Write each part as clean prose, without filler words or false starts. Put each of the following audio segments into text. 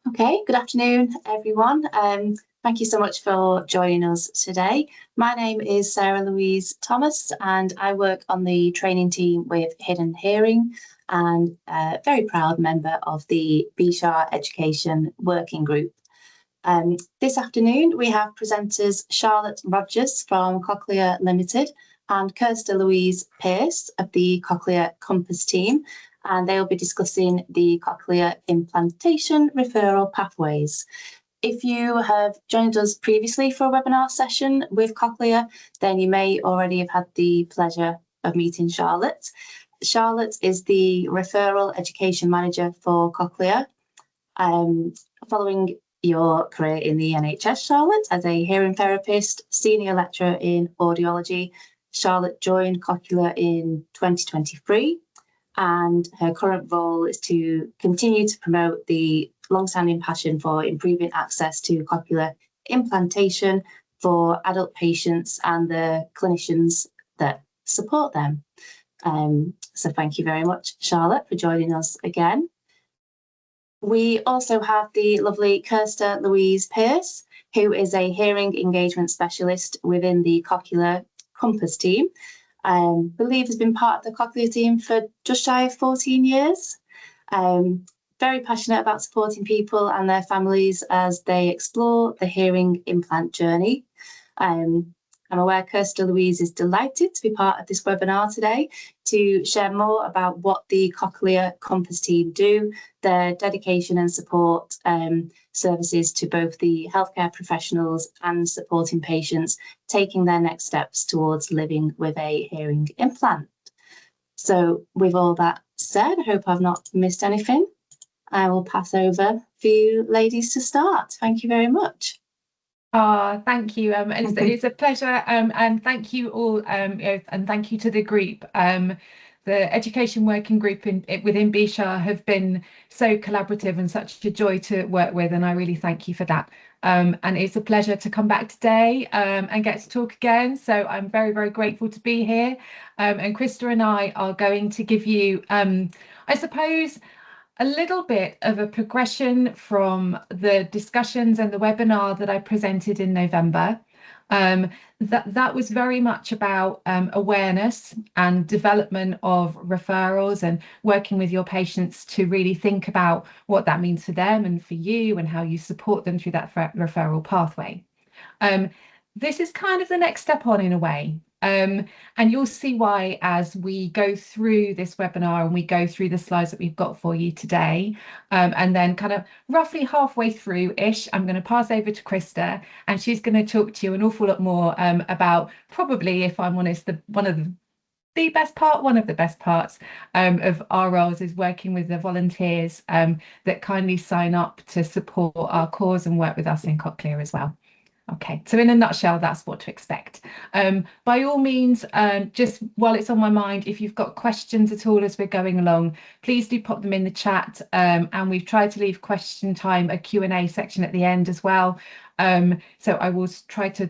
Okay, good afternoon, everyone. Thank you so much for joining us today. My name is Sarah-Louise Thomas, and I work on the training team with Hidden Hearing, and a very proud member of the BSHAA Education Working Group. This afternoon, we have presenters Charlotte Rogers from Cochlear Ltd and Krista Louise Pearce of the Cochlear Compass Team, and they'll be discussing the Cochlear Implantation Referral pathways. If you have joined us previously for a webinar session with Cochlear, then you may already have had the pleasure of meeting Charlotte. Charlotte is the Referral Education Manager for Cochlear. Following your career in the NHS, Charlotte, as a hearing therapist, senior lecturer in audiology, Charlotte joined Cochlear in 2023, and her current role is to continue to promote the long-standing passion for improving access to cochlear implantation for adult patients and the clinicians that support them. So thank you very much, Charlotte, for joining us again. We also have the lovely Krista Louise Pearce, who is a hearing engagement specialist within the Cochlear Compass Team. I believe has been part of the Cochlear team for just shy of 14 years. Very passionate about supporting people and their families as they explore the hearing implant journey. I'm aware Krista Louise is delighted to be part of this webinar today to share more about what the Cochlear Compass team do, their dedication and support services to both the healthcare professionals and supporting patients taking their next steps towards living with a hearing implant. So with all that said, I hope I've not missed anything. I will pass over for you ladies to start. Thank you very much. Thank you. It's a pleasure, and thank you all, and thank you to the group. The Education Working Group within BSHAA have been so collaborative and such a joy to work with, and I really thank you for that. And it's a pleasure to come back today and get to talk again. So I'm very, very grateful to be here. And Krista and I are going to give you, I suppose, a little bit of a progression from the discussions and the webinar that I presented in November. That was very much about awareness and development of referrals and working with your patients to really think about what that means for them and for you and how you support them through that referral pathway. This is kind of the next step on in a way. And you'll see why as we go through this webinar and we go through the slides that we've got for you today. And then kind of roughly halfway through-ish, I'm going to pass over to Krista, and she's going to talk to you an awful lot more about probably, if I'm honest, one of the best parts of our roles is working with the volunteers that kindly sign up to support our cause and work with us in Cochlear as well. Okay, so in a nutshell, that's what to expect. By all means, just while it's on my mind, if you've got questions at all as we're going along, please do pop them in the chat. And we've tried to leave question time, a Q&A section at the end as well. So I will try to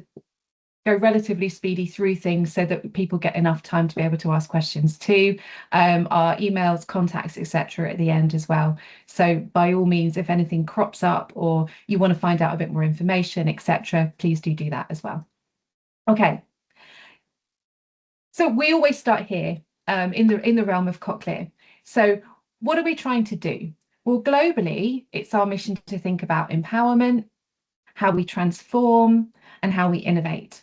go relatively speedy through things so that people get enough time to be able to ask questions too. Our emails, contacts, etc. at the end as well. So by all means, if anything crops up or you want to find out a bit more information, etc., please do that as well. Okay. So we always start here in the realm of Cochlear. So what are we trying to do? Well, globally, it's our mission to think about empowerment, how we transform, and how we innovate.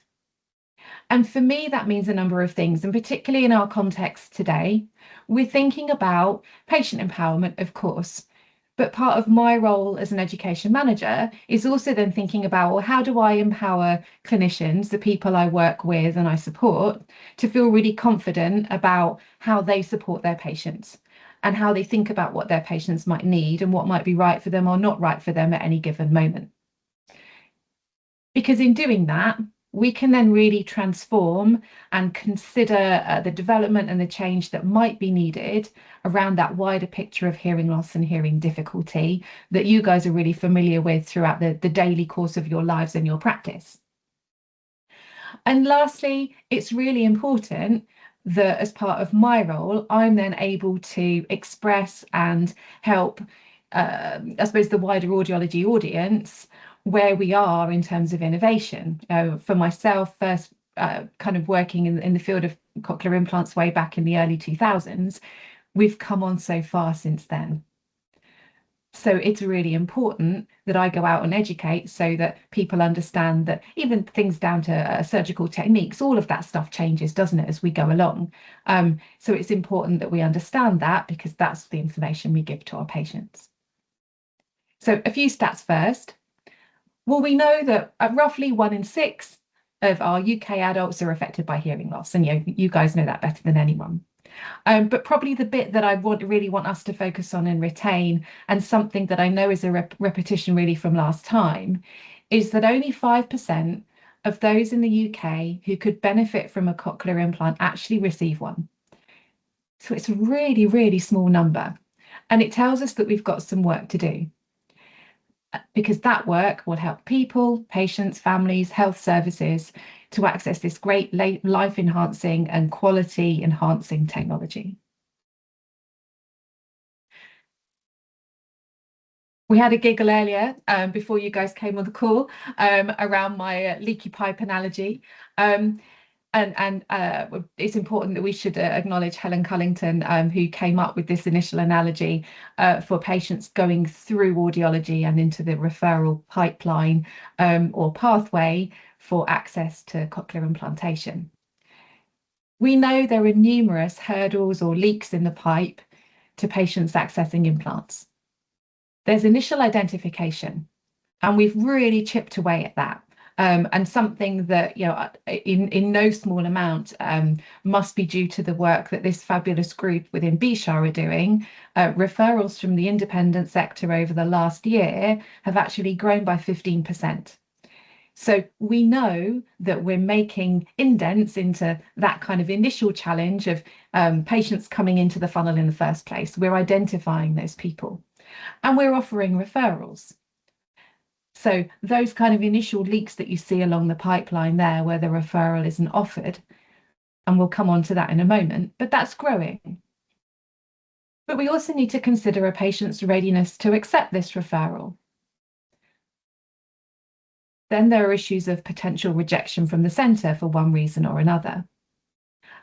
And for me, that means a number of things, and particularly in our context today, we're thinking about patient empowerment, of course, but part of my role as an education manager is also then thinking about, well, how do I empower clinicians, the people I work with and I support, to feel really confident about how they support their patients and how they think about what their patients might need and what might be right for them or not right for them at any given moment. Because in doing that, we can then really transform and consider the development and the change that might be needed around that wider picture of hearing loss and hearing difficulty that you guys are really familiar with throughout the daily course of your lives and your practice. And lastly, it's really important that as part of my role, I'm then able to express and help I suppose, the wider audiology audience where we are in terms of innovation. For myself, first kind of working in the field of cochlear implants way back in the early 2000s, we've come on so far since then. So it's really important that I go out and educate so that people understand that even things down to surgical techniques, all of that stuff changes, doesn't it, as we go along. So it's important that we understand that, because that's the information we give to our patients. So a few stats first. Well, we know that roughly 1 in 6 of our UK adults are affected by hearing loss, and you guys know that better than anyone. But probably the bit that I really want us to focus on and retain, and something that I know is a repetition really from last time, is that only 5% of those in the UK who could benefit from a cochlear implant actually receive one. So it's a really, really small number. And it tells us that we've got some work to do, because that work will help people, patients, families, health services to access this great life-enhancing and quality-enhancing technology. We had a giggle earlier before you guys came on the call around my leaky pipe analogy. And it's important that we should acknowledge Helen Cullington, who came up with this initial analogy for patients going through audiology and into the referral pipeline or pathway for access to cochlear implantation. We know there are numerous hurdles or leaks in the pipe to patients accessing implants. There's initial identification, and we've really chipped away at that. And something that, in no small amount must be due to the work that this fabulous group within BSHAA are doing. Referrals from the independent sector over the last year have actually grown by 15%. So we know that we're making indents into that kind of initial challenge of patients coming into the funnel in the first place. We're identifying those people, and we're offering referrals. So those kind of initial leaks that you see along the pipeline there, where the referral isn't offered, and we'll come on to that in a moment, but that's growing. But we also need to consider a patient's readiness to accept this referral. Then there are issues of potential rejection from the centre for one reason or another.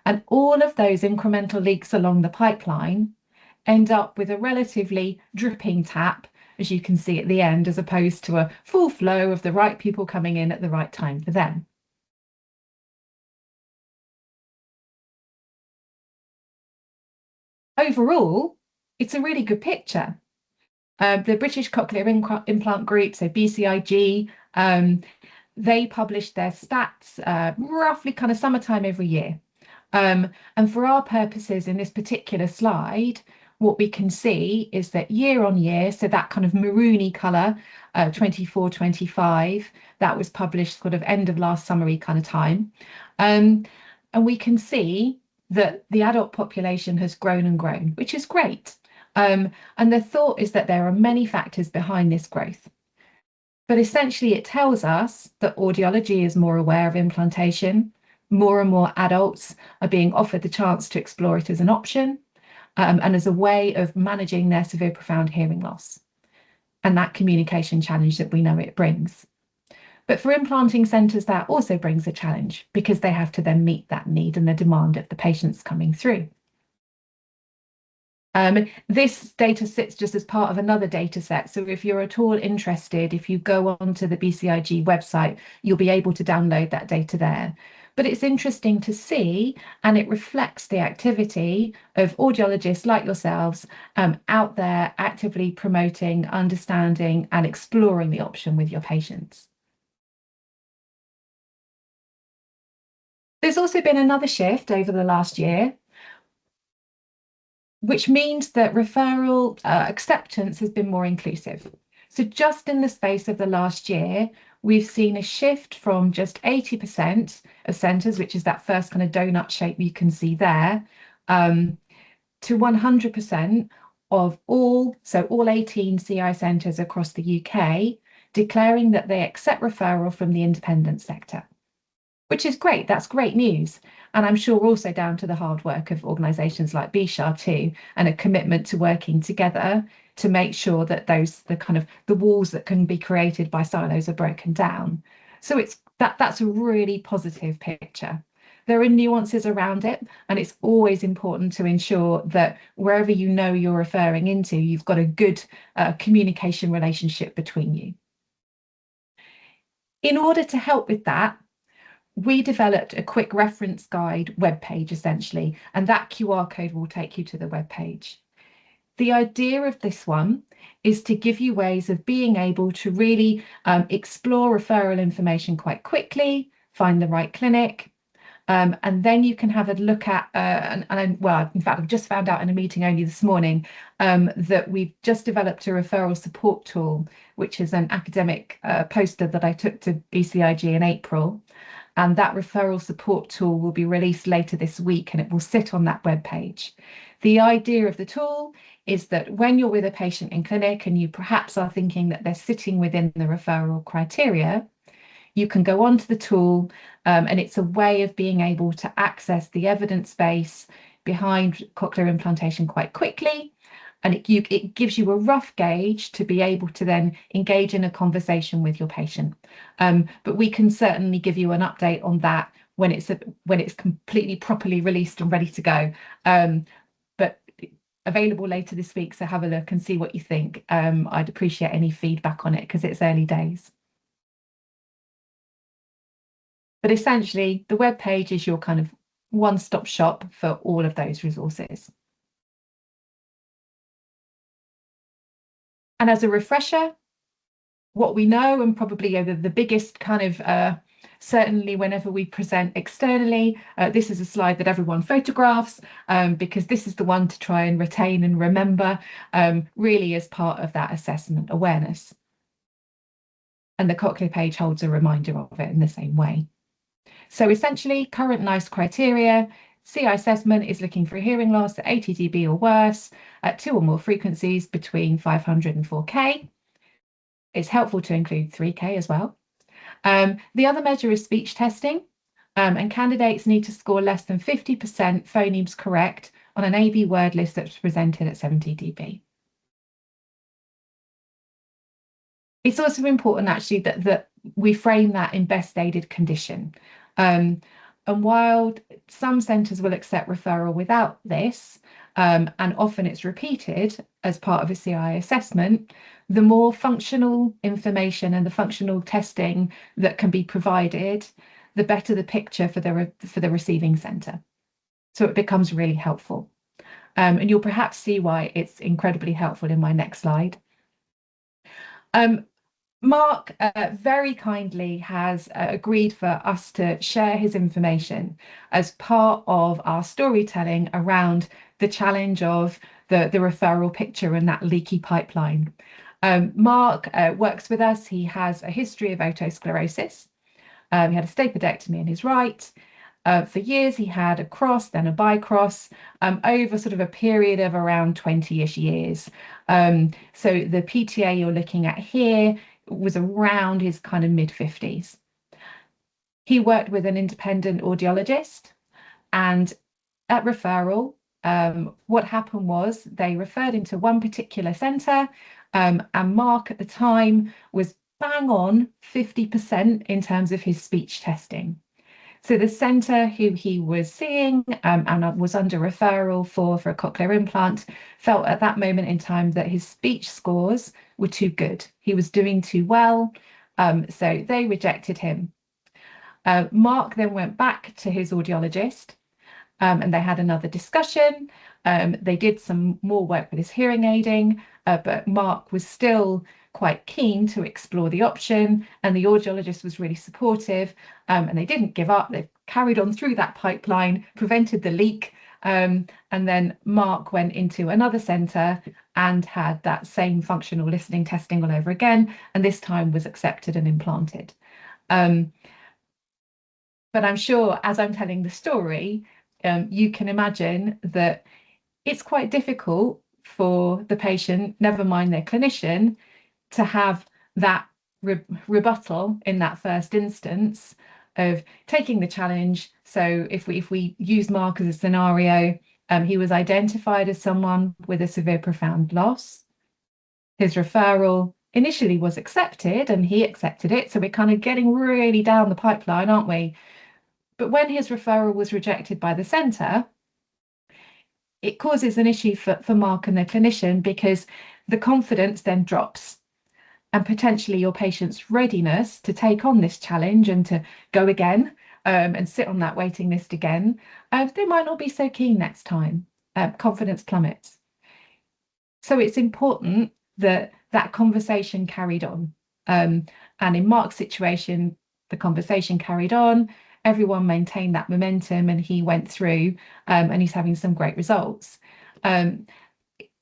And all of those incremental leaks along the pipeline end up with a relatively dripping tap, as you can see at the end, as opposed to a full flow of the right people coming in at the right time for them. Overall, it's a really good picture. The British Cochlear Implant Group, so BCIG, they publish their stats roughly kind of summertime every year. And for our purposes in this particular slide, what we can see is that year on year, so that kind of maroony colour, 24-25, that was published sort of end of last summery kind of time. And we can see that the adult population has grown and grown, which is great. And the thought is that there are many factors behind this growth. But essentially, it tells us that audiology is more aware of implantation. More and more adults are being offered the chance to explore it as an option and as a way of managing their severe profound hearing loss and that communication challenge that we know it brings. But for implanting centres, that also brings a challenge, because they have to then meet that need and the demand of the patients coming through. This data sits just as part of another data set. So if you're at all interested, if you go onto the BCIG website, you'll be able to download that data there. But it's interesting to see, and it reflects the activity of audiologists like yourselves out there actively promoting, understanding, and exploring the option with your patients. There's also been another shift over the last year, which means that referral acceptance has been more inclusive. So just in the space of the last year, we've seen a shift from just 80% of centres, which is that first kind of donut shape you can see there, to 100% of all 18 CI centres across the UK, declaring that they accept referral from the independent sector, which is great. That's great news. And I'm sure also down to the hard work of organisations like BSHAA too, and a commitment to working together to make sure that the walls that can be created by silos are broken down. So that's a really positive picture. There are nuances around it, and it's always important to ensure that wherever you know you're referring into, you've got a good communication relationship between you. In order to help with that, we developed a quick reference guide webpage essentially, and that QR code will take you to the webpage. The idea of this one is to give you ways of being able to really explore referral information quite quickly, find the right clinic, and then you can have a look at, well, in fact, I've just found out in a meeting only this morning that we've just developed a referral support tool, which is an academic poster that I took to BCIG in April. And that referral support tool will be released later this week, and it will sit on that webpage. The idea of the tool is that when you're with a patient in clinic and you perhaps are thinking that they're sitting within the referral criteria, you can go onto the tool, and it's a way of being able to access the evidence base behind cochlear implantation quite quickly. And it gives you a rough gauge to be able to then engage in a conversation with your patient. But we can certainly give you an update on that when it's completely properly released and ready to go. But available later this week, so have a look and see what you think. I'd appreciate any feedback on it because it's early days. But essentially, the web page is your kind of one-stop shop for all of those resources. And as a refresher, what we know, and probably the biggest kind of, certainly whenever we present externally, this is a slide that everyone photographs because this is the one to try and retain and remember really as part of that assessment awareness. And the Cochlear page holds a reminder of it in the same way. So essentially, current NICE criteria, CI assessment is looking for a hearing loss at 80 dB or worse at 2 or more frequencies between 500 and 4K. It's helpful to include 3K as well. The other measure is speech testing, and candidates need to score less than 50% phonemes correct on an AB word list that's presented at 70 dB. It's also important actually that we frame that in best aided condition. And while some centres will accept referral without this, and often it's repeated as part of a CI assessment, the more functional information and the functional testing that can be provided, the better the picture for the receiving centre. So it becomes really helpful. And you'll perhaps see why it's incredibly helpful in my next slide. Mark very kindly has agreed for us to share his information as part of our storytelling around the challenge of the referral picture and that leaky pipeline. Mark works with us. He has a history of otosclerosis. He had a stapedectomy in his right. For years, he had a cross, then a bicross, over sort of a period of around 20-ish years. So the PTA you're looking at here was around his kind of mid-50s. He worked with an independent audiologist, and at referral, what happened was they referred into one particular centre, and Mark at the time was bang on 50% in terms of his speech testing. So the centre who he was seeing and was under referral for a cochlear implant felt at that moment in time that his speech scores were too good. He was doing too well, so they rejected him. Mark then went back to his audiologist and they had another discussion. They did some more work with his hearing aiding, but Mark was still quite keen to explore the option, and the audiologist was really supportive, and they didn't give up. They carried on through that pipeline, prevented the leak, and then Mark went into another centre and had that same functional listening testing all over again, and this time was accepted and implanted. But I'm sure as I'm telling the story, you can imagine that it's quite difficult for the patient, never mind their clinician, to have that rebuttal in that first instance of taking the challenge. So if we use Mark as a scenario, he was identified as someone with a severe profound loss. His referral initially was accepted and he accepted it. So we're kind of getting really down the pipeline, aren't we? But when his referral was rejected by the centre, it causes an issue for Mark and the clinician, because the confidence then drops, and potentially your patient's readiness to take on this challenge and to go again and sit on that waiting list again, they might not be so keen next time. Confidence plummets. So it's important that that conversation carried on. And in Mark's situation, the conversation carried on, everyone maintained that momentum, and he went through and he's having some great results.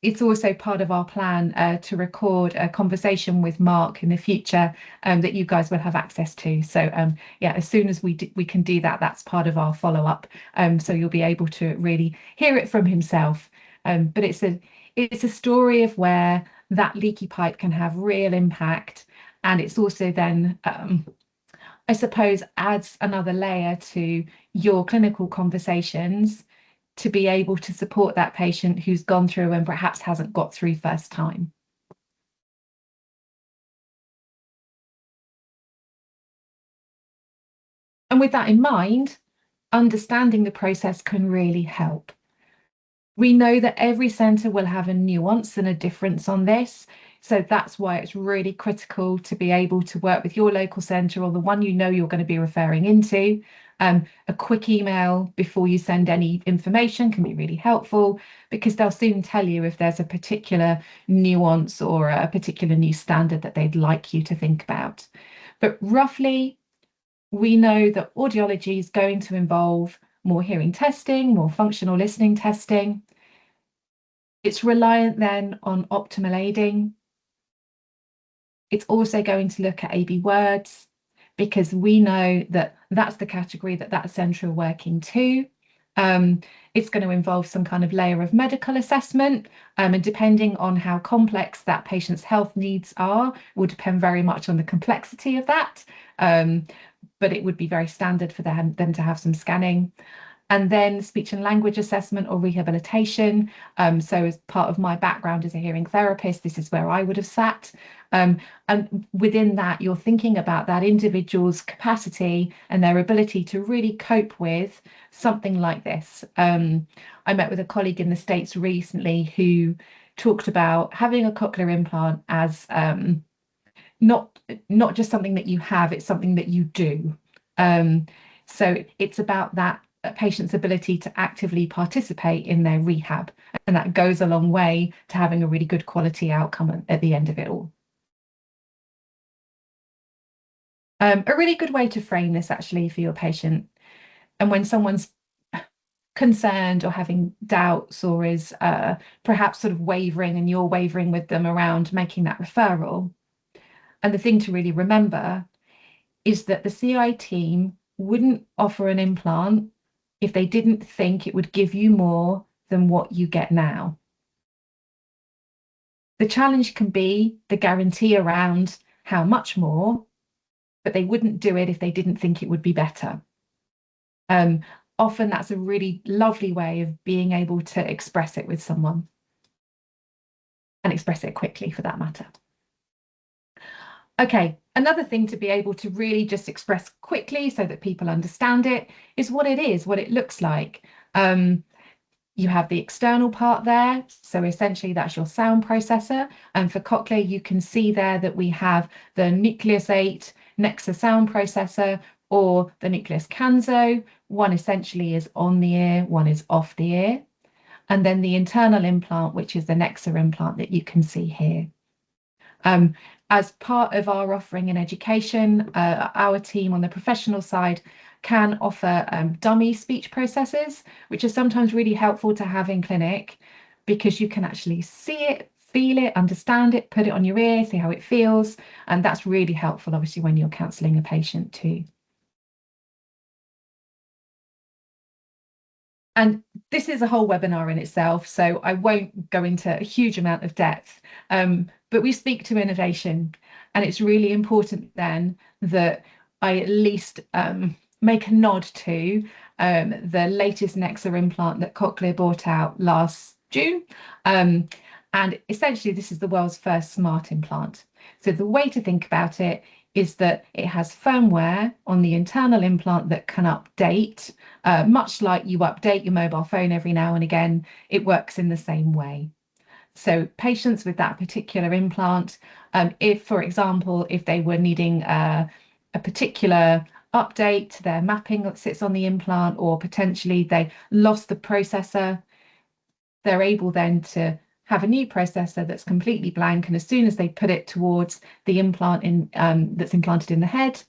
It's also part of our plan to record a conversation with Mark in the future that you guys will have access to. So yeah, as soon as we can do that, that's part of our follow-up. So you'll be able to really hear it from himself. But it's a story of where that leaky pipe can have real impact, and it's also then I suppose adds another layer to your clinical conversations to be able to support that patient who's gone through and perhaps hasn't got through first time. And with that in mind, understanding the process can really help. We know that every centre will have a nuance and a difference on this. So that's why it's really critical to be able to work with your local centre or the one you know you're going to be referring into. A quick email before you send any information can be really helpful, because they'll soon tell you if there's a particular nuance or a particular new standard that they'd like you to think about. But roughly, we know that audiology is going to involve more hearing testing, more functional listening testing. It's reliant then on optimal aiding. It's also going to look at AB words, because we know that that's the category that centre are working to. It's going to involve some kind of layer of medical assessment, and depending on how complex that patient's health needs are, will depend very much on the complexity of that. But it would be very standard for them to have some scanning. And then speech and language assessment or rehabilitation. So as part of my background as a hearing therapist, this is where I would have sat. And within that, you're thinking about that individual's capacity and their ability to really cope with something like this. I met with a colleague in the States recently who talked about having a cochlear implant as not just something that you have, it's something that you do. So it's about that patient's ability to actively participate in their rehab, and that goes a long way to having a really good quality outcome at the end of it all. A really good way to frame this actually for your patient, and when someone's concerned or having doubts or is perhaps sort of wavering, and you're wavering with them around making that referral, and the thing to really remember is that the CI team wouldn't offer an implant if they didn't think it would give you more than what you get now. The challenge can be the guarantee around how much more, but they wouldn't do it if they didn't think it would be better. Often that's a really lovely way of being able to express it with someone, and express it quickly for that matter. Okay, another thing to be able to really just express quickly so that people understand it is what it is, what it looks like. You have the external part there, so essentially that's your sound processor. And for Cochlear, you can see there that we have the Nucleus 8 Nexa sound processor, or the Nucleus Canzo. One essentially is on the ear, one is off the ear. And then the internal implant, which is the Nexa implant that you can see here. As part of our offering in education, our team on the professional side can offer dummy speech processors, which are sometimes really helpful to have in clinic, because you can actually see it, feel it, understand it, put it on your ear, see how it feels. And that's really helpful, obviously, when you're counselling a patient too. And this is a whole webinar in itself, so I won't go into a huge amount of depth, but we speak to innovation, and it's really important then that I at least make a nod to the latest Nexa implant that Cochlear brought out last June. And And essentially, this is the world's first smart implant. So the way to think about it is that it has firmware on the internal implant that can update, much like you update your mobile phone every now and again. It works in the same way. So patients with that particular implant, if, for example, if they were needing a particular update to their mapping that sits on the implant, or potentially they lost the processor, they're able then to have a new processor that's completely blank, and as soon as they put it towards the implant in that's implanted in the head,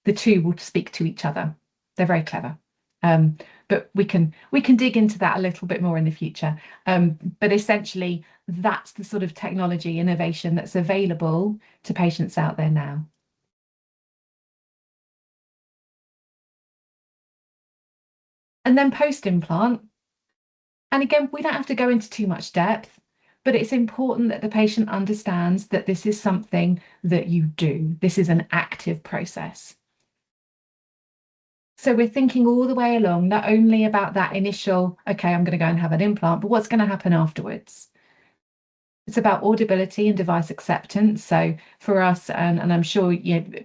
the two will speak to each other. They're very clever. But we can dig into that a little bit more in the future. But essentially, that's the sort of technology innovation that's available to patients out there now. And then post-implant, and again, we don't have to go into too much depth, but it's important that the patient understands that this is something that you do. This is an active process. So we're thinking all the way along, not only about that initial, okay, I'm going to go and have an implant, but what's going to happen afterwards? It's about audibility and device acceptance. So for us, and I'm sure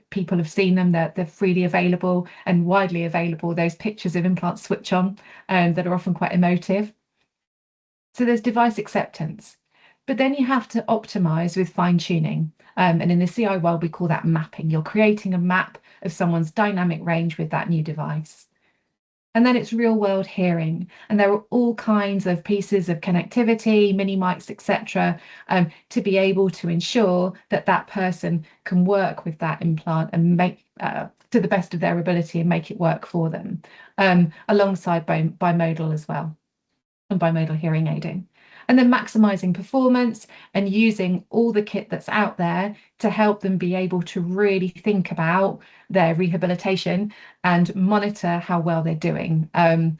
people have seen them, they're freely available and widely available, those pictures of implants switch on that are often quite emotive. So there's device acceptance. But then you have to optimize with fine tuning. And in the CI world, we call that mapping. You're creating a map of someone's dynamic range with that new device. And then it's real world hearing. And there are all kinds of pieces of connectivity, mini mics, etc., to be able to ensure that that person can work with that implant and make to the best of their ability and make it work for them, alongside bimodal as well, and bimodal hearing aiding. And then maximizing performance and using all the kit that's out there to help them be able to really think about their rehabilitation and monitor how well they're doing. And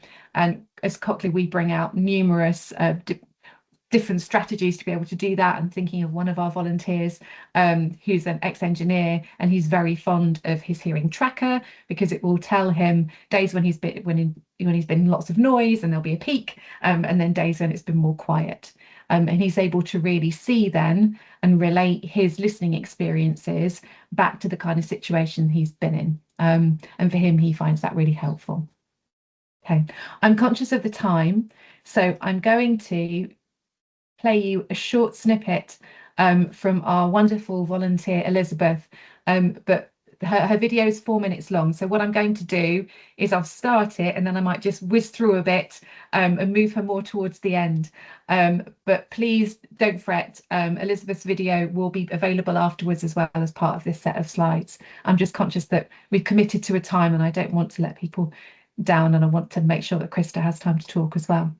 as Cochlear, we bring out numerous different strategies to be able to do that. I'm thinking of one of our volunteers who's an ex-engineer, and he's very fond of his hearing tracker because it will tell him days when he's been lots of noise and there'll be a peak, and then days when it's been more quiet. And he's able to really see then and relate his listening experiences back to the kind of situation he's been in. And for him, he finds that really helpful. Okay, I'm conscious of the time, so I'm going to play you a short snippet from our wonderful volunteer Elizabeth, but her video is 4 minutes long. So what I'm going to do is I'll start it and then I might just whiz through a bit and move her more towards the end. But please don't fret, Elizabeth's video will be available afterwards as well as part of this set of slides. I'm just conscious that we've committed to a time and I don't want to let people down, and I want to make sure that Krista has time to talk as well.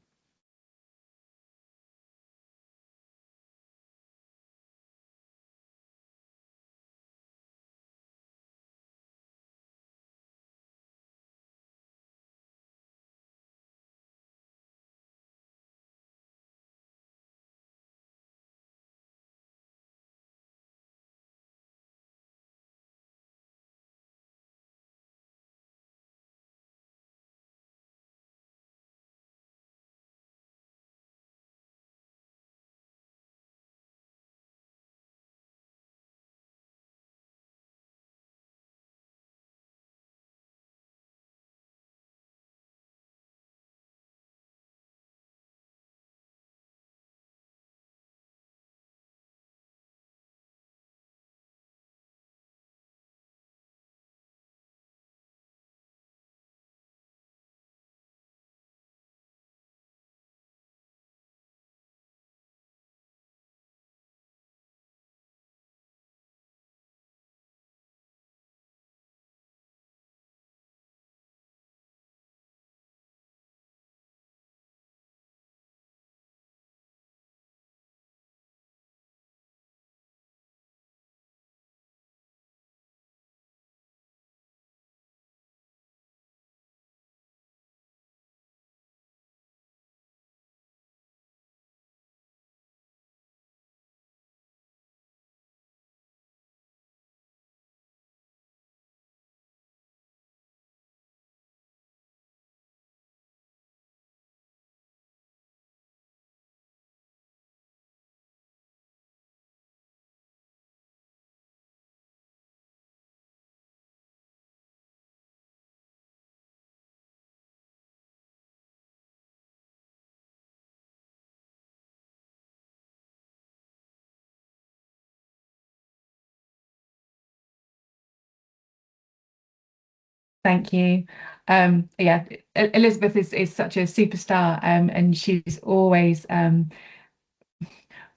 Thank you. Yeah, Elizabeth is such a superstar, and she's always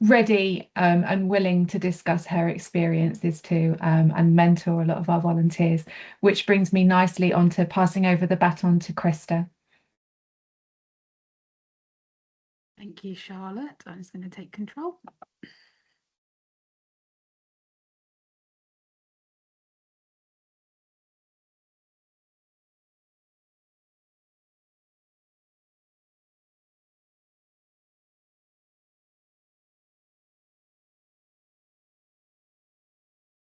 ready and willing to discuss her experiences too, and mentor a lot of our volunteers, which brings me nicely on to passing over the baton to Krista. Thank you, Charlotte. I'm just going to take control.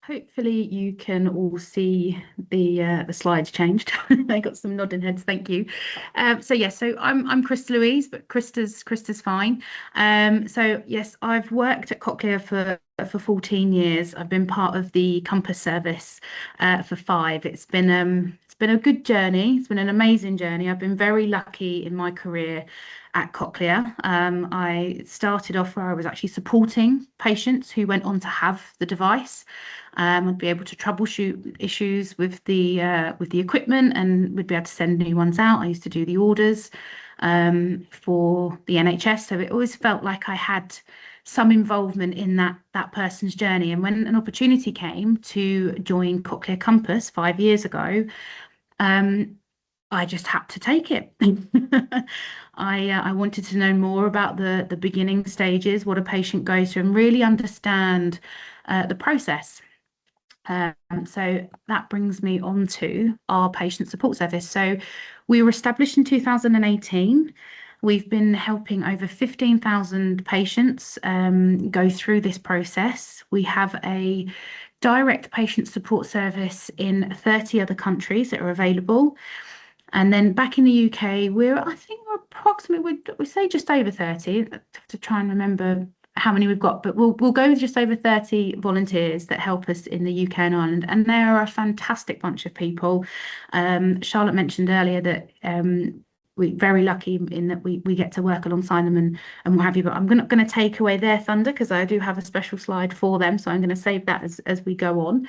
Hopefully you can all see the slides changed. I got some nodding heads. Thank you. So yes, so I'm Krista Louise, but Krista's fine. So yes, I've worked at Cochlear for 14 years. I've been part of the Compass service for 5. It's been a good journey. It's been an amazing journey. I've been very lucky in my career at Cochlear. I started off where I was actually supporting patients who went on to have the device. I'd be able to troubleshoot issues with the equipment, and we'd be able to send new ones out. I used to do the orders for the NHS, so it always felt like I had some involvement in that person's journey. And when an opportunity came to join Cochlear Compass 5 years ago, I just had to take it. I wanted to know more about the beginning stages, what a patient goes through, and really understand the process. So that brings me on to our patient support service. So we were established in 2018. We've been helping over 15,000 patients go through this process. We have a direct patient support service in 30 other countries that are available. And then back in the UK, I think we're approximately, we say just over 30. I have to try and remember how many we've got, but we'll go with just over 30 volunteers that help us in the UK and Ireland, and they are a fantastic bunch of people. Charlotte mentioned earlier that we're very lucky in that we get to work alongside them and what have you, but I'm not going to take away their thunder because I do have a special slide for them, so I'm going to save that as we go on.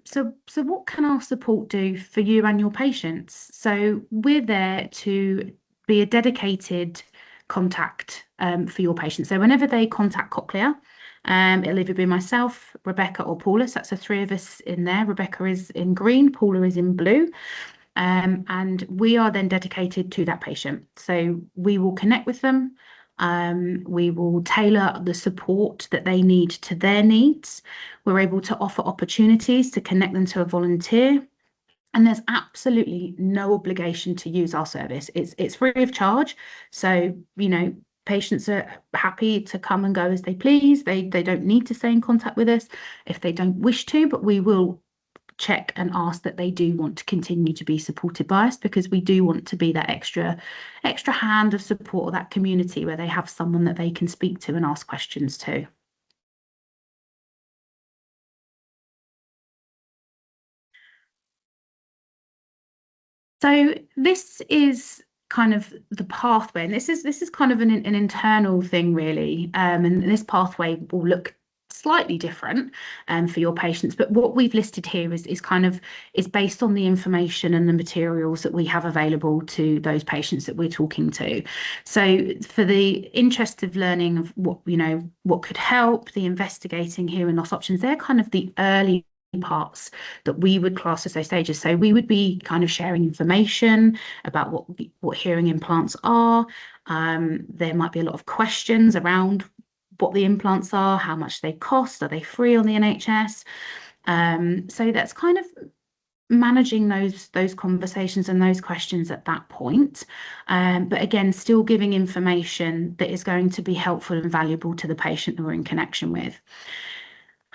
So what can our support do for you and your patients? So we're there to be a dedicated contact for your patients. So whenever they contact Cochlear, it'll either be myself, Rebecca, or Paula. So that's the 3 of us in there. Rebecca is in green, Paula is in blue. And we are then dedicated to that patient. So we will connect with them. We will tailor the support that they need to their needs. We're able to offer opportunities to connect them to a volunteer. And there's absolutely no obligation to use our service. It's free of charge. So, patients are happy to come and go as they please. They don't need to stay in contact with us if they don't wish to, but we will check and ask that they do want to continue to be supported by us, because we do want to be that extra hand of support, or that community where they have someone that they can speak to and ask questions to. So this is kind of the pathway, and this is kind of an internal thing really, and this pathway will look slightly different for your patients, but what we've listed here is based on the information and the materials that we have available to those patients that we're talking to. So for the interest of learning of what could help, the investigating hearing loss options, they're kind of the early parts that we would class as those stages. So we would be kind of sharing information about what hearing implants are. There might be a lot of questions around what the implants are, how much they cost, are they free on the NHS? So that's kind of managing those conversations and those questions at that point. But again, still giving information that is going to be helpful and valuable to the patient that we're in connection with.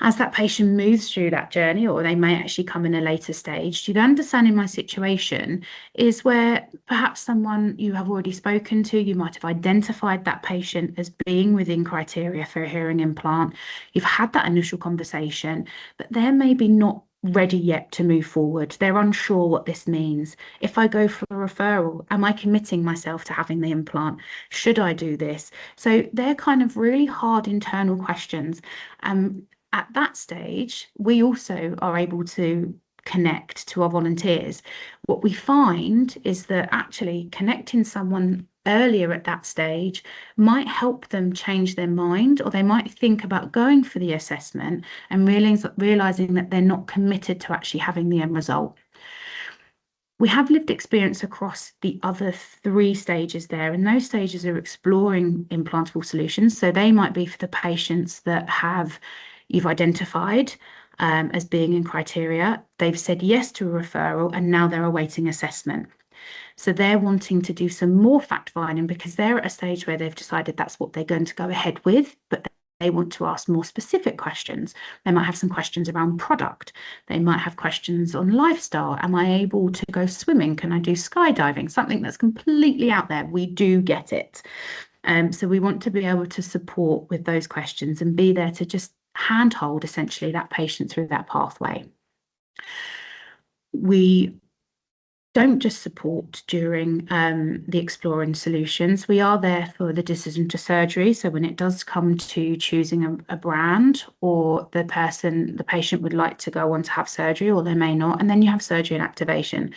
As that patient moves through that journey, or they may actually come in a later stage, the understanding my situation is where perhaps someone you have already spoken to, you might have identified that patient as being within criteria for a hearing implant. You've had that initial conversation, but they're maybe not ready yet to move forward. They're unsure what this means. If I go for a referral, am I committing myself to having the implant? Should I do this? So they're kind of really hard internal questions. At that stage, we also are able to connect to our volunteers. What we find is that actually connecting someone earlier at that stage might help them change their mind, or they might think about going for the assessment and realizing that they're not committed to actually having the end result. We have lived experience across the other 3 stages there, and those stages are exploring implantable solutions. So they might be for the patients that you've identified as being in criteria. They've said yes to a referral, and now they're awaiting assessment. So they're wanting to do some more fact finding because they're at a stage where they've decided that's what they're going to go ahead with, but they want to ask more specific questions. They might have some questions around product. They might have questions on lifestyle. Am I able to go swimming? Can I do skydiving? Something that's completely out there. We do get it. So we want to be able to support with those questions and be there to just handhold essentially that patient through that pathway. We don't just support during the exploring solutions. We are there for the decision to surgery. So when it does come to choosing a brand, or the patient would like to go on to have surgery, or they may not, and then you have surgery and activation.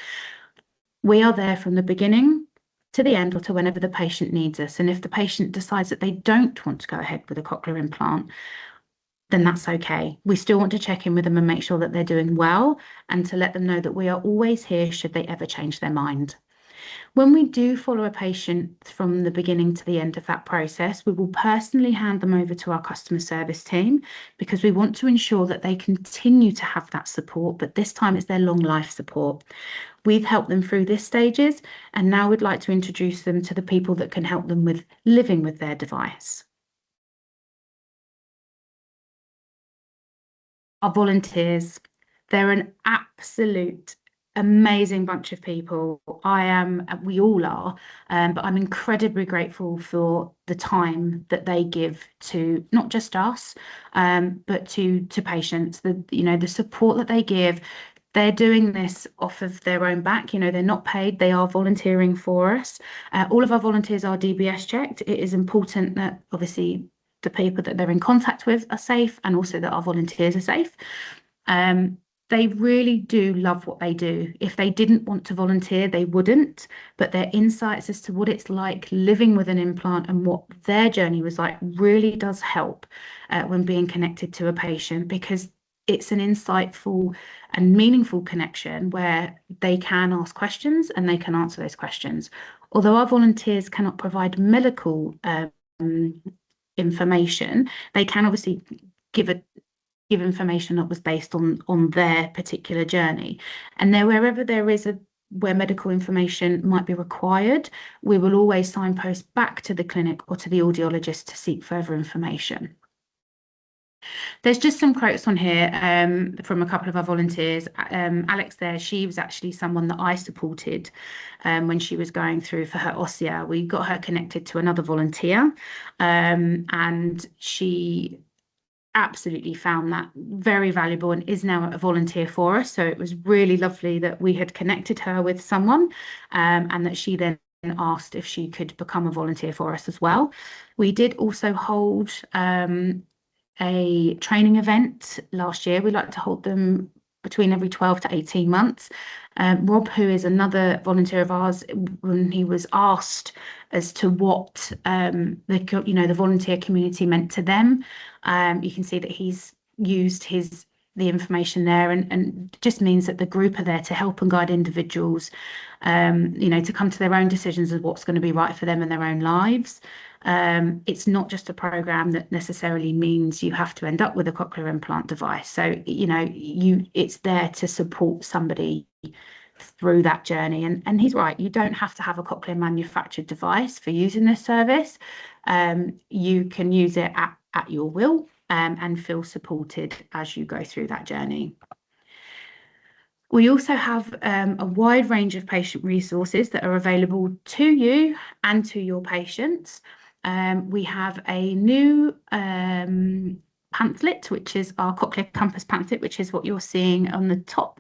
We are there from the beginning to the end, or to whenever the patient needs us. And if the patient decides that they don't want to go ahead with a cochlear implant, then that's okay. We still want to check in with them and make sure that they're doing well, and to let them know that we are always here should they ever change their mind. When we do follow a patient from the beginning to the end of that process, we will personally hand them over to our customer service team, because we want to ensure that they continue to have that support, but this time it's their long life support. We've helped them through these stages, and now we'd like to introduce them to the people that can help them with living with their device. Our volunteers, they're an absolute amazing bunch of people. We all are, but I'm incredibly grateful for the time that they give to not just us, but to patients. The support that they give. They're doing this off of their own back. They're not paid. They are volunteering for us. All of our volunteers are DBS checked. It is important that obviously the people that they're in contact with are safe, and also that our volunteers are safe. They really do love what they do. If they didn't want to volunteer, they wouldn't, but their insights as to what it's like living with an implant and what their journey was like really does help when being connected to a patient, because it's an insightful and meaningful connection where they can ask questions and they can answer those questions. Although our volunteers cannot provide medical information, they can obviously give information that was based on their particular journey. And wherever there is where medical information might be required, we will always signpost back to the clinic or to the audiologist to seek further information. There's just some quotes on here from a couple of our volunteers. Alex there, she was actually someone that I supported when she was going through for her OSSEA. We got her connected to another volunteer, and she absolutely found that very valuable and is now a volunteer for us. So it was really lovely that we had connected her with someone, and that she then asked if she could become a volunteer for us as well. We did also hold a training event last year. We like to hold them between every 12 to 18 months. Rob, who is another volunteer of ours, when he was asked as to what the volunteer community meant to them, you can see that he's used the information there, and just means that the group are there to help and guide individuals, to come to their own decisions of what's going to be right for them in their own lives. It's not just a program that necessarily means you have to end up with a cochlear implant device. So, it's there to support somebody through that journey. And he's right, you don't have to have a cochlear manufactured device for using this service. You can use it at your will, and feel supported as you go through that journey. We also have a wide range of patient resources that are available to you and to your patients. We have a new pamphlet, which is our Cochlear Compass pamphlet, which is what you're seeing on the top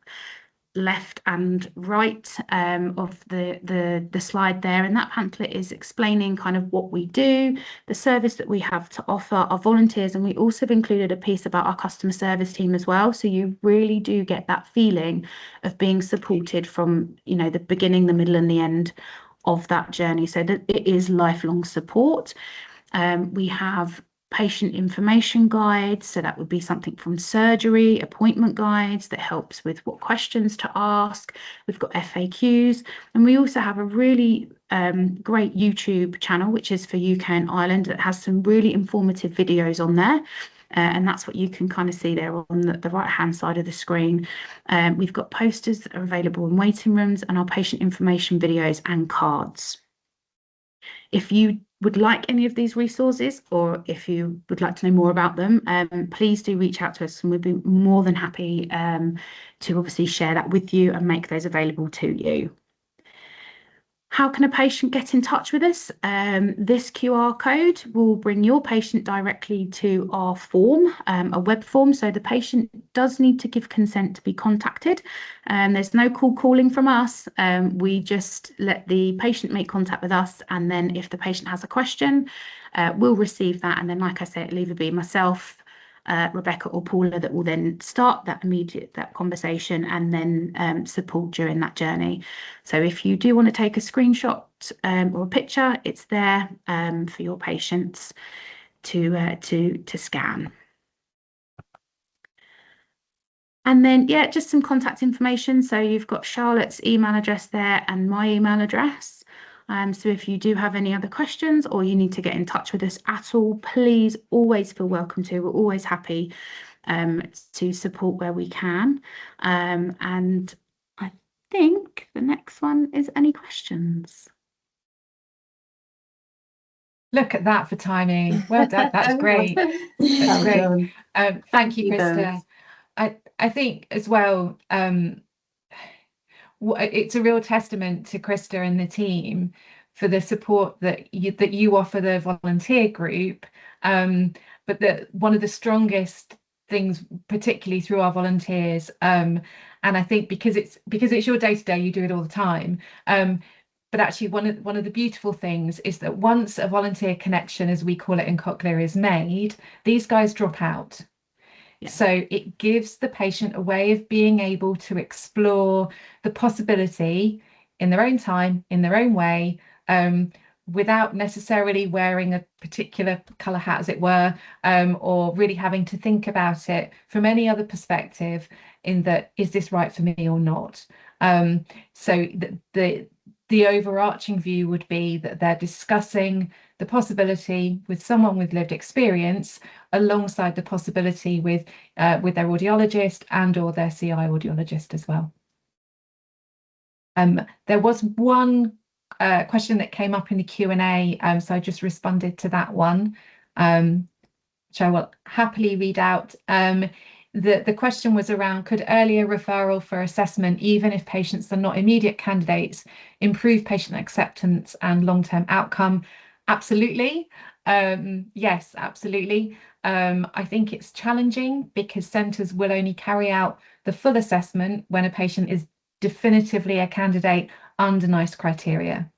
left and right of the slide there, and that pamphlet is explaining kind of what we do, the service that we have to offer our volunteers, and we also have included a piece about our customer service team as well, so you really do get that feeling of being supported from, you know, the beginning, the middle and the end of that journey, so that it is lifelong support. We have patient information guides, so that would be something from surgery, appointment guides that helps with what questions to ask. We've got FAQs, and we also have a really great YouTube channel, which is for UK and Ireland, that has some really informative videos on there. And that's what you can kind of see there on the right hand side of the screen. We've got posters that are available in waiting rooms, and our patient information videos and cards. If you would like any of these resources, or if you would like to know more about them, please do reach out to us, and we'd be more than happy to obviously share that with you and make those available to you. How can a patient get in touch with us? This QR code will bring your patient directly to our form, a web form. So the patient does need to give consent to be contacted. There's no calling from us. We just let the patient make contact with us. And then if the patient has a question, we'll receive that. And then, like I said, it'll either be myself, Rebecca or Paula that will then start that conversation and then support during that journey. So if you do want to take a screenshot or a picture, it's there for your patients to scan. And then, yeah, just some contact information. So you've got Charlotte's email address there and my email address. So if you do have any other questions or you need to get in touch with us at all, please always feel welcome to. We're always happy to support where we can. And I think the next one is any questions. Look at that for timing. Well done. That's great. That's great. Thank you, Krista. I think as well, it's a real testament to Krista and the team for the support that you offer the volunteer group, but that one of the strongest things, particularly through our volunteers, and I think because it's your day-to-day, you do it all the time, but actually one of the beautiful things is that once a volunteer connection, as we call it in Cochlear, is made, these guys drop out. Yeah. So it gives the patient a way of being able to explore the possibility in their own time, in their own way, without necessarily wearing a particular colour hat, as it were, or really having to think about it from any other perspective in that, is this right for me or not? So the overarching view would be that they're discussing the possibility with someone with lived experience alongside the possibility with their audiologist and or their CI audiologist as well. There was one question that came up in the Q&A, so I just responded to that one, which I will happily read out. The question was around, could earlier referral for assessment, even if patients are not immediate candidates, improve patient acceptance and long-term outcome? Absolutely. Yes, absolutely. I think it's challenging because centres will only carry out the full assessment when a patient is definitively a candidate under NICE criteria.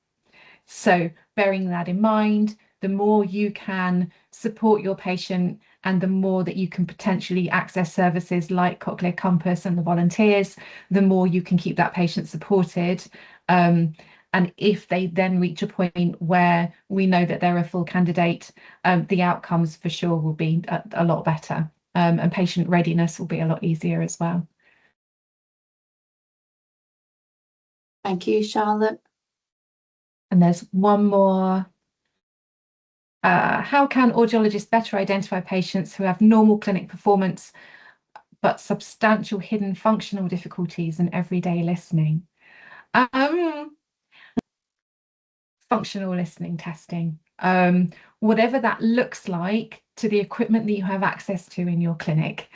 So bearing that in mind, the more you can support your patient and the more that you can potentially access services like Cochlear Compass and the volunteers, the more you can keep that patient supported. And if they then reach a point where we know that they're a full candidate, the outcomes for sure will be a lot better, and patient readiness will be a lot easier as well. Thank you, Charlotte. And there's one more. How can audiologists better identify patients who have normal clinic performance but substantial hidden functional difficulties in everyday listening? Functional listening testing, whatever that looks like to the equipment that you have access to in your clinic,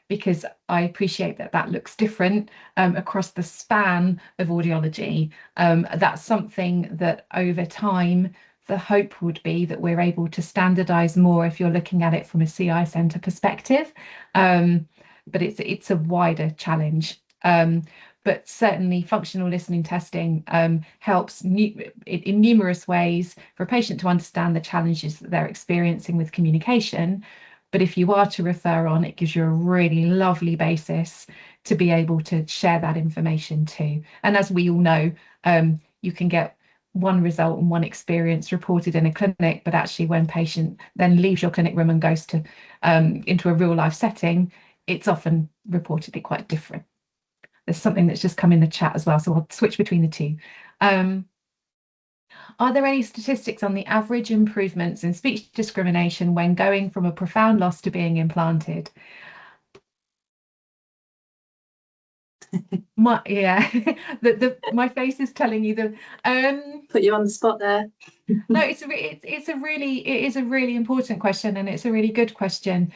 because I appreciate that that looks different across the span of audiology. That's something that over time, the hope would be that we're able to standardise more if you're looking at it from a CI centre perspective, but it's a wider challenge. But certainly functional listening testing helps in numerous ways for a patient to understand the challenges that they're experiencing with communication. But if you are to refer on, it gives you a really lovely basis to be able to share that information too. And as we all know, you can get one result and one experience reported in a clinic, but actually when patient then leaves your clinic room and goes to into a real life setting, it's often reportedly quite different. There's something that's just come in the chat as well, so I'll switch between the two. Are there any statistics on the average improvements in speech discrimination when going from a profound loss to being implanted? My my face is telling you that. Put you on the spot there. No, it is a really important question, and it's a really good question.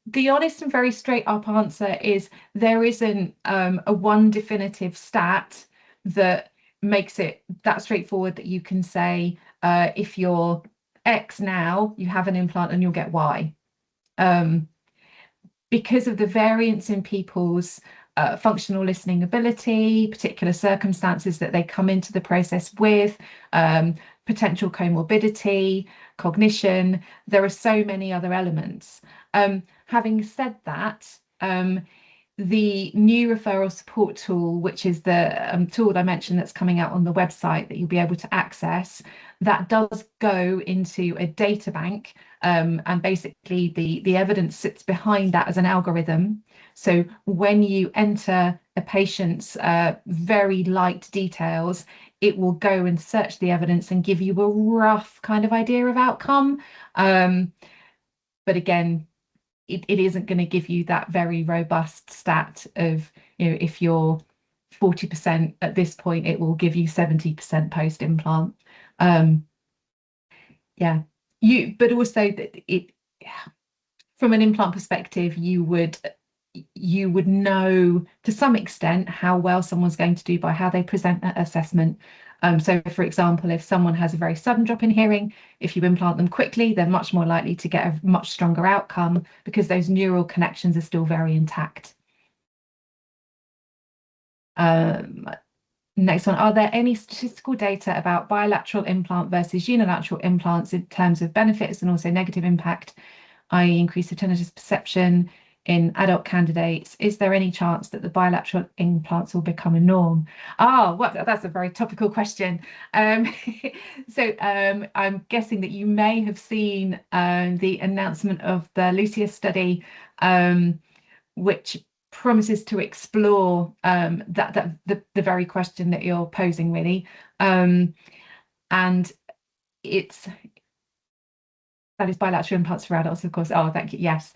The honest and very straight up answer is there isn't a one definitive stat that makes it that straightforward that you can say if you're X now, you have an implant and you'll get Y. Because of the variance in people's functional listening ability, particular circumstances that they come into the process with, potential comorbidity, cognition, there are so many other elements. Having said that, the new referral support tool, which is the tool that I mentioned that's coming out on the website that you'll be able to access, that does go into a data bank, and basically the evidence sits behind that as an algorithm. So when you enter a patient's very light details, it will go and search the evidence and give you a rough kind of idea of outcome. But again, it isn't going to give you that very robust stat of, if you're 40% at this point, it will give you 70% post-implant. But also that from an implant perspective, you would know to some extent how well someone's going to do by how they present that assessment. So for example, if someone has a very sudden drop in hearing, if you implant them quickly, they're much more likely to get a much stronger outcome because those neural connections are still very intact. Next one, are there any statistical data about bilateral implant versus unilateral implants in terms of benefits and also negative impact, i.e. increased tinnitus perception in adult candidates? Is there any chance that the bilateral implants will become a norm? Well, that's a very topical question. So I'm guessing that you may have seen the announcement of the Lucia study, which promises to explore the very question that you're posing, really. And that is bilateral implants for adults, of course. Oh, thank you. Yes.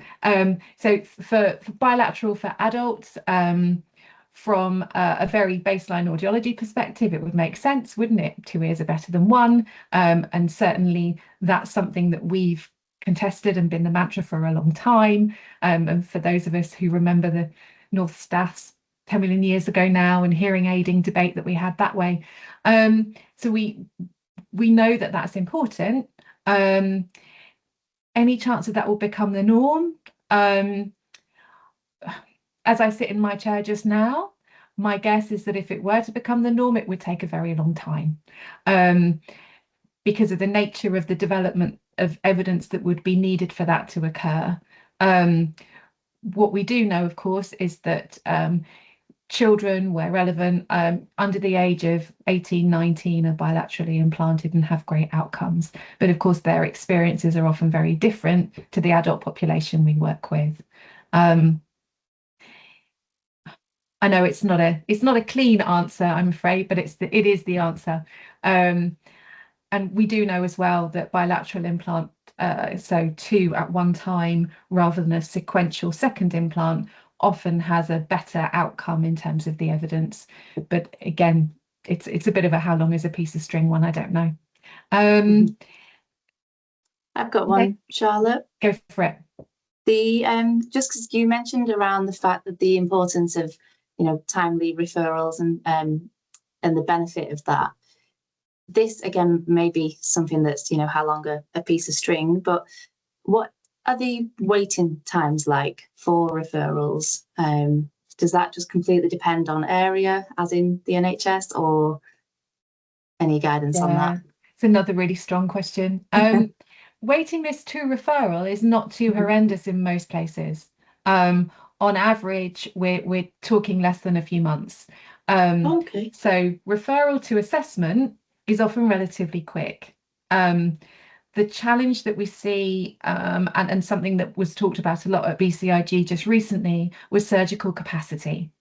So for bilateral for adults, from a very baseline audiology perspective, it would make sense, wouldn't it? 2 ears are better than 1. And certainly that's something that we've contested and been the mantra for a long time. And for those of us who remember the North Staffs 10 million years ago now and hearing aiding debate that we had that way. So we know that that's important. Any chance that will become the norm? As I sit in my chair just now, my guess is that if it were to become the norm, it would take a very long time, because of the nature of the development of evidence that would be needed for that to occur. What we do know, of course, is that children, where relevant, under the age of 18, 19 are bilaterally implanted and have great outcomes. But of course, their experiences are often very different to the adult population we work with. I know it's not a clean answer, I'm afraid, but it is the answer. And we do know as well that bilateral implant, so 2 at one time rather than a sequential second implant, often has a better outcome in terms of the evidence. But again, it's a bit of a how long is a piece of string one, I don't know. I've got one, okay. Charlotte. Go for it. Just because you mentioned around the fact that the importance of timely referrals and the benefit of that. This again may be something that's how long a piece of string, but what are the waiting times like for referrals? Does that just completely depend on area, as in the NHS, or any guidance on that? It's another really strong question. Waiting list to referral is not too horrendous in most places. On average, we're talking less than a few months. Okay. So referral to assessment is often relatively quick. The challenge that we see, and something that was talked about a lot at BCIG just recently, was surgical capacity.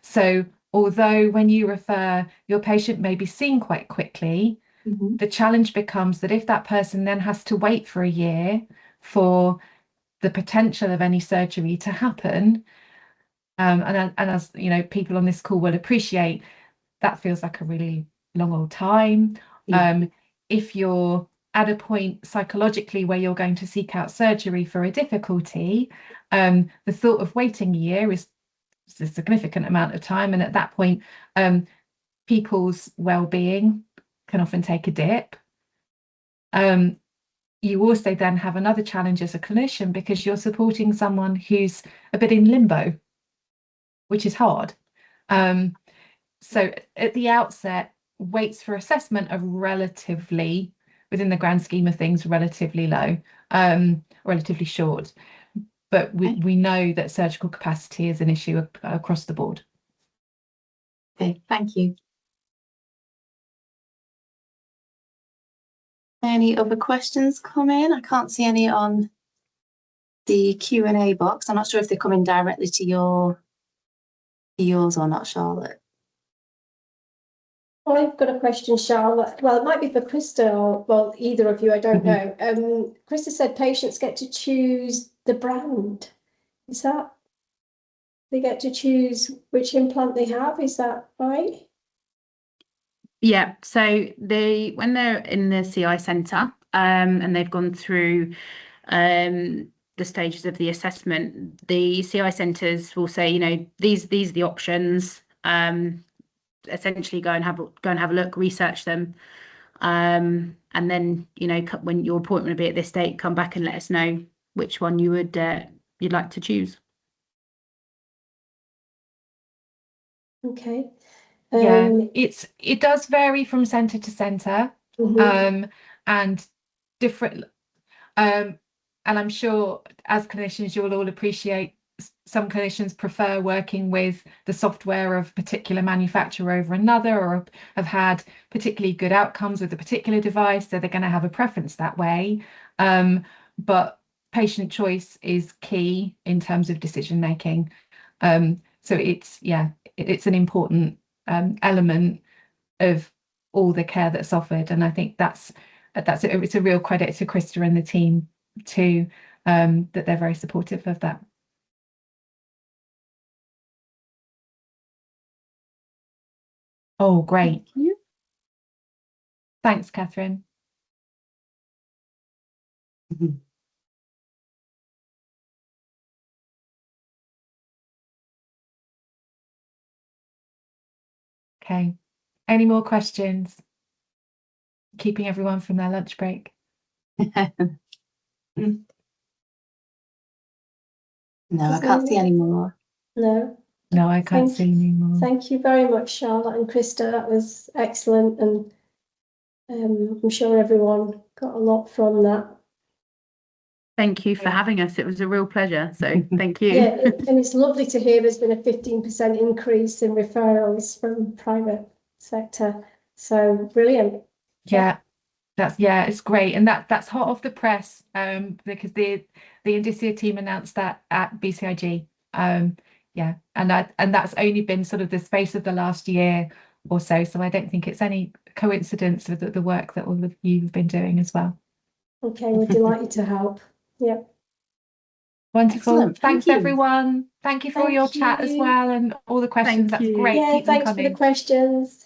So although when you refer, your patient may be seen quite quickly, the challenge becomes that if that person then has to wait for a year for the potential of any surgery to happen, and as you know, people on this call will appreciate, that feels like a really long old time. If you're at a point psychologically where you're going to seek out surgery for a difficulty, the thought of waiting a year is a significant amount of time, and at that point, people's well-being can often take a dip. You also then have another challenge as a clinician, because you're supporting someone who's a bit in limbo, which is hard. So at the outset, waits for assessment are relatively, within the grand scheme of things, relatively low, relatively short. But we know that surgical capacity is an issue across the board. Okay, thank you. Any other questions come in? I can't see any on the Q&A box. I'm not sure if they're coming directly to yours or not, Charlotte. I've got a question, Charlotte. Well, it might be for Krista, or well, either of you, I don't know. Krista said patients get to choose the brand. Is that, they get to choose which implant they have? Is that right? Yeah, so when they're in the CI centre, and they've gone through the stages of the assessment, the CI centres will say, you know, these are the options. Essentially, go and have a look, research them, and then, you know, when your appointment will be at this date, come back and let us know which one you'd like to choose. Okay. Yeah, it does vary from centre to centre, and different. And I'm sure as clinicians, you'll all appreciate some clinicians prefer working with the software of a particular manufacturer over another, or have had particularly good outcomes with a particular device, so they're going to have a preference that way. But patient choice is key in terms of decision making. So it's an important element of all the care that's offered, and I think it's a real credit to Krista and the team too, that they're very supportive of that. Oh, great. Thank you. Thanks, Catherine. Okay, any more questions? Keeping everyone from their lunch break. No, I can't see any more. No. No, I can't see any more. Thank you very much, Charlotte and Krista. That was excellent, and I'm sure everyone got a lot from that. Thank you for having us. It was a real pleasure. So thank you. Yeah, and it's lovely to hear there's been a 15% increase in referrals from private sector. So brilliant. Yeah, it's great, and that's hot off the press, because the Indicia team announced that at BCIG. Yeah, and that's only been sort of the space of the last year or so. So I don't think it's any coincidence with the work that all of you have been doing as well. Okay, we're delighted to help. Yeah. Wonderful. Excellent. Thanks, Thank you. everyone. Thank you for your chat as well, and all the questions. That's great. Yeah, Keep them thanks for coming. the questions.